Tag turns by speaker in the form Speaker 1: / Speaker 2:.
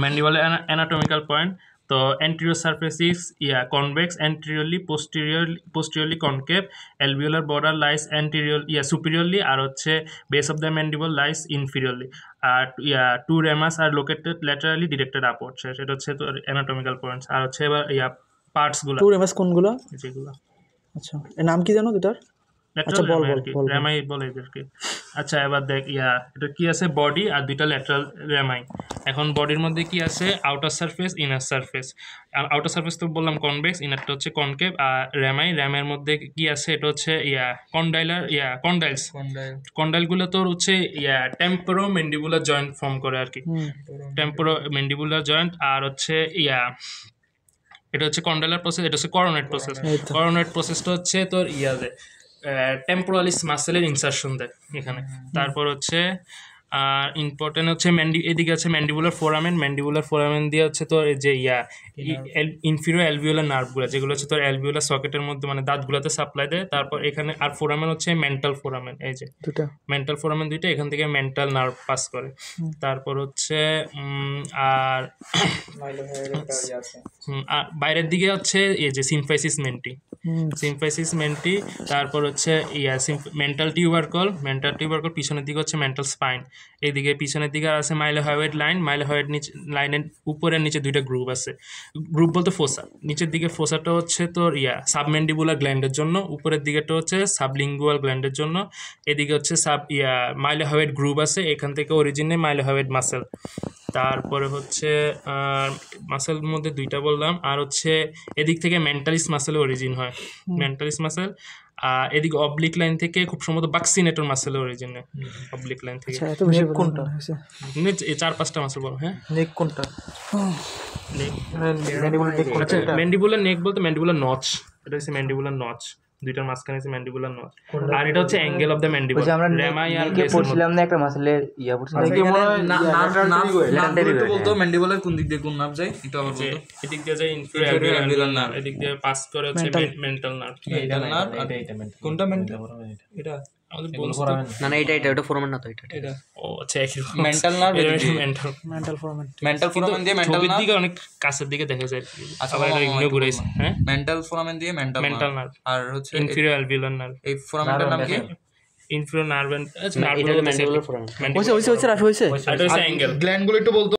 Speaker 1: ম্যান্ডিবলের anatomical point. তো anterior surface is convex, anteriorly posteriorly concave, alveolar border lies superiorly, আর হচ্ছে base of the mandible lies inferiorly, R two ramus are located laterally directed upwards। সেটা হচ্ছে তো anatomical points। আর হচ্ছে এবার parts গুলো,
Speaker 2: two Remus কোনগুলো?
Speaker 1: যেগুলো
Speaker 2: আচ্ছা, এর নাম কি জানো দুটার? আচ্ছা, বল বল বল।
Speaker 1: র্যামাই বলে এদেরকে। আচ্ছা, এবার দেখ এটা কি আছে, বডি আর দুইটা ল্যাটারাল র্যামাই। এখন বডির মধ্যে কি আছে, outer surface, inner surface. Outer surface তো বললাম কনভেক্স, ইনারটা হচ্ছে কনকেভ। আর র্যামের মধ্যে কি আছে, এটা হচ্ছে কন্ডাইলস। কন্ডাইলগুলো তোর হচ্ছে টেম্পোরো ম্যান্ডিবুলার জয়েন্ট ফর্ম করে আর কি, টেম্পোরো ম্যান্ডিবুলার জয়েন্ট। আর হচ্ছে এটা হচ্ছে কন্ডাইলার প্রসেস, এটা হচ্ছে করোনেট প্রসেস। করোনেট প্রসেসটা হচ্ছে তোর টেম্পোরালিস মাসেলের ইনসারশন দেয় এখানে। তারপর হচ্ছে আর ইম্পর্টেন্ট হচ্ছে এদিকে আছে ম্যান্ডিবুলার ফোরামেন। ম্যান্ডিবুলার ফোরামেন দিয়ে হচ্ছে তোর যে ইনফিরিয়র অ্যালভিওলার নার্ভগুলো, যেগুলো হচ্ছে তোর অ্যালভিওলার সকেটের মধ্যে মানে দাঁতগুলোতে সাপ্লাই দেয়। তারপর এখানে আর ফোরামেন হচ্ছে মেন্টাল ফোরামেন, এই যে মেন্টাল ফোরামেন দুইটা, এখান থেকে মেন্টাল নার্ভ পাস করে। তারপর হচ্ছে আর বাইরের দিকে হচ্ছে এই যে সিম্ফাইসিস মেন্টি। তারপর হচ্ছে মেন্টাল টিউবারকল পিছনের দিকে হচ্ছে মেন্টাল স্পাইন। এইদিকে পিছনের দিকে আছে মাইলোহয়েড লাইন। মাইলোহয়েড লাইনের উপরের নিচে দুইটা গ্রুপ আছে। গ্রুপ বলতে ফোসা। নিচের দিকে ফোসাটা হচ্ছে তোর সাবমেন্ডিবুলার গ্ল্যান্ডের জন্য, উপরের দিকেটা হচ্ছে সাবলিঙ্গুয়াল গ্ল্যান্ডের জন্য। এদিকে হচ্ছে মাইলোহয়েড গ্রুপ আছে, এখান থেকে অরিজিনে মাইলোহয়েড মাসেল। তারপরে হচ্ছে মাসেলের মধ্যে দুইটা বললাম। আর হচ্ছে এদিক থেকে মেন্টালিস মাসেলের অরিজিন হয়, মেন্টালিস মাসেল। আর এদিকে অবলিক লাইন থেকে খুব সম্ভবত বাক্সিনেটর মাসেলের অরিজিন, অবলিক লাইন থেকে।
Speaker 2: কোনটা?
Speaker 1: 4-5টা মাসেল বলো। হ্যাঁ,
Speaker 2: নেক কোনটা?
Speaker 1: ম্যান্ডিবুলার নেক বলতে ম্যান্ডিবুলার নচ, এটা হচ্ছে ম্যান্ডিবুলার নচ, দুইটার মাঝখানে আছে ম্যান্ডিবুলার নচ। আর এটা হচ্ছে অ্যাঙ্গেল অফ দ্য ম্যান্ডিবল।
Speaker 3: আমরা রেমাই আর বেস পড়ছিলাম না, একটা মাসলের পড়ছিলাম নাকি মনে হয় নার্ভ বলতো ম্যান্ডিবলের কোন দিক দিয়ে কোন নার্ভ যায়, এটা আবার বলতো
Speaker 1: এদিক দিয়ে যায় ইনফিরিয়র অ্যালভিওলার নার্ভ, এদিক দিয়ে পাস করে হচ্ছে মেন্টাল নার্ভ।
Speaker 3: এটা নার্ভ আর এটা কোনটা মেন্টাল? এটা
Speaker 1: আমাদের বলছো
Speaker 3: না না, এটা ওটা ফোরামেন না তো, এটা
Speaker 1: ও আচ্ছা,
Speaker 3: মেন্টাল নার্ভ,
Speaker 2: মেন্টাল ফোরামেন
Speaker 3: দিয়ে মেন্টাল নার্ভ
Speaker 1: দিকে অনেক কাছের দিকে দেখা যায়।
Speaker 3: আচ্ছা,
Speaker 1: আবার এটা ইগনোর ঘুরাইছে। হ্যাঁ,
Speaker 3: মেন্টাল ফোরামেন দিয়ে মেন্টাল নার্ভ। আর হচ্ছে
Speaker 1: ইনফিরিয়র অ্যালভিওলার নার্ভ।
Speaker 3: এই ফোরামেনটার নাম কি?
Speaker 1: Inferior nerve.
Speaker 3: এটা ম্যান্ডিবুলার ফোরামেন।
Speaker 2: হইছে
Speaker 1: এটা হচ্ছে অ্যাঙ্গেল।
Speaker 3: গ্ল্যান্ডগুলো একটু বলতো।